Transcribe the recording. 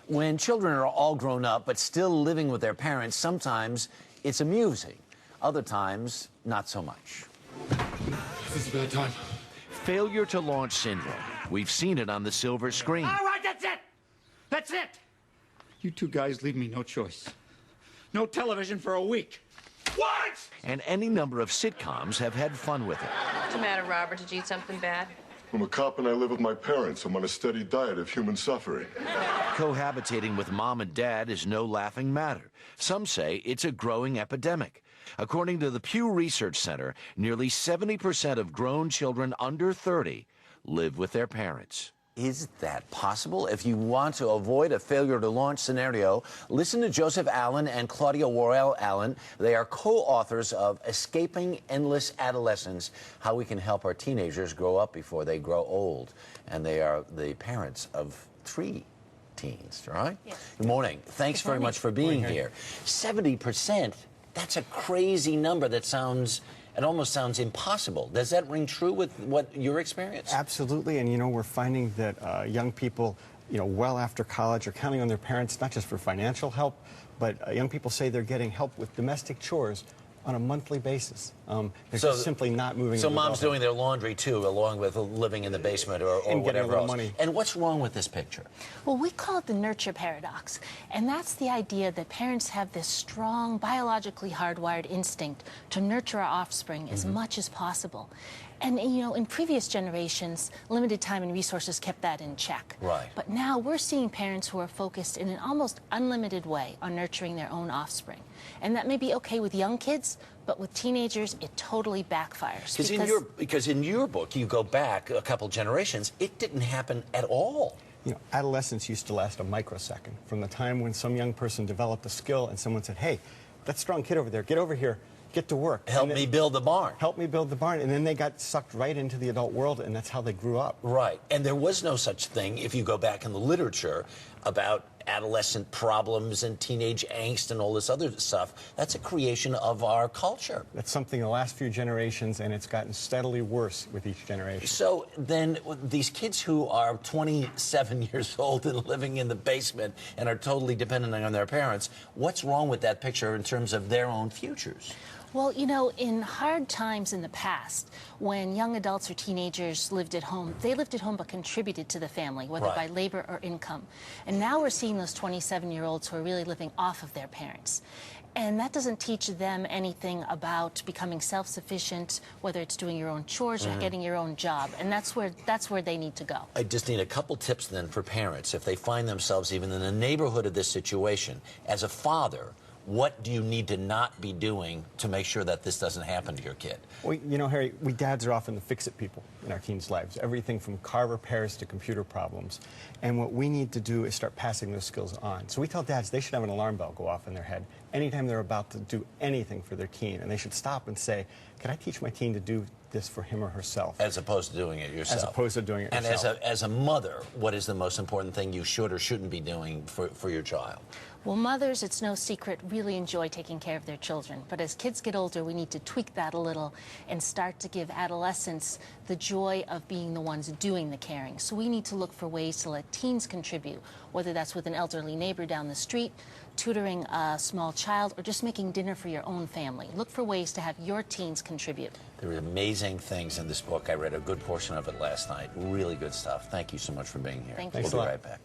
When children are all grown up but still living with their parents, sometimes it's amusing. Other times, not so much. This is a bad time. Failure to launch syndrome. We've seen it on the silver screen. All right, that's it. That's it. You two guys leave me no choice. No television for a week. What? And any number of sitcoms have had fun with it. What's the matter, Robert? Did you eat something bad? I'm a cop and I live with my parents. I'm on a steady diet of human suffering. Cohabitating with mom and dad is no laughing matter. Some say it's a growing epidemic. According to the Pew Research Center, nearly 70% of grown children under 30 live with their parents. Is that possible? If you want to avoid a failure to launch scenario, listen to Joseph Allen and Claudia Worrell Allen. They are co-authors of Escaping Endless Adolescence, How We Can Help Our Teenagers Grow Up Before They Grow Old. And they are the parents of 3 teens, right? Yes. Good morning. Thanks very much for being here. 70%, that's a crazy number that sounds... It almost sounds impossible. Does that ring true with what your experience? Absolutely, and we're finding that young people, well after college are counting on their parents, not just for financial help, but young people say they're getting help with domestic chores on a monthly basis. They're just simply not moving. So mom's doing their laundry too, along with living in the basement or whatever else. Money. And what's wrong with this picture? Well, we call it the nurture paradox. And that's the idea that parents have this strong, biologically hardwired instinct to nurture our offspring as much as possible. And, in previous generations, limited time and resources kept that in check. Right. But now we're seeing parents who are focused in an almost unlimited way on nurturing their own offspring. And that may be okay with young kids, but with teenagers, it totally backfires. Because in your book, you go back a couple generations, it didn't happen at all. Adolescence used to last a microsecond from the time when some young person developed a skill and someone said, hey, that strong kid over there, get over here. Get to work. Help me build the barn. Help me build the barn. And then they got sucked right into the adult world, and that's how they grew up. Right. And there was no such thing, if you go back in the literature, about adolescent problems and teenage angst and all this other stuff. That's a creation of our culture. That's something the last few generations, and it's gotten steadily worse with each generation. So then these kids who are 27 years old and living in the basement and are totally dependent on their parents, what's wrong with that picture in terms of their own futures? Well, in hard times in the past, when young adults or teenagers lived at home, they lived at home but contributed to the family, whether by labor or income. And now we're seeing those 27-year-olds who are really living off of their parents. And that doesn't teach them anything about becoming self-sufficient, whether it's doing your own chores or getting your own job. And that's where they need to go. I just need a couple tips then for parents if they find themselves even in the neighborhood of this situation. As a father, what do you need to not be doing to make sure that this doesn't happen to your kid? Well, Harry, we dads are often the fix-it people in our teens' lives. Everything from car repairs to computer problems. And what we need to do is start passing those skills on. So we tell dads they should have an alarm bell go off in their head anytime they're about to do anything for their teen. And they should stop and say, can I teach my teen to do this for him or herself? As opposed to doing it yourself. As opposed to doing it yourself. And as a mother, what is the most important thing you should or shouldn't be doing for your child? Well, mothers, it's no secret, really enjoy taking care of their children. But as kids get older, we need to tweak that a little and start to give adolescents the joy of being the ones doing the caring. So we need to look for ways to let teens contribute, whether that's with an elderly neighbor down the street, tutoring a small child, or just making dinner for your own family. Look for ways to have your teens contribute. There are amazing things in this book. I read a good portion of it last night. Really good stuff. Thank you so much for being here. Thank you. We'll be right back.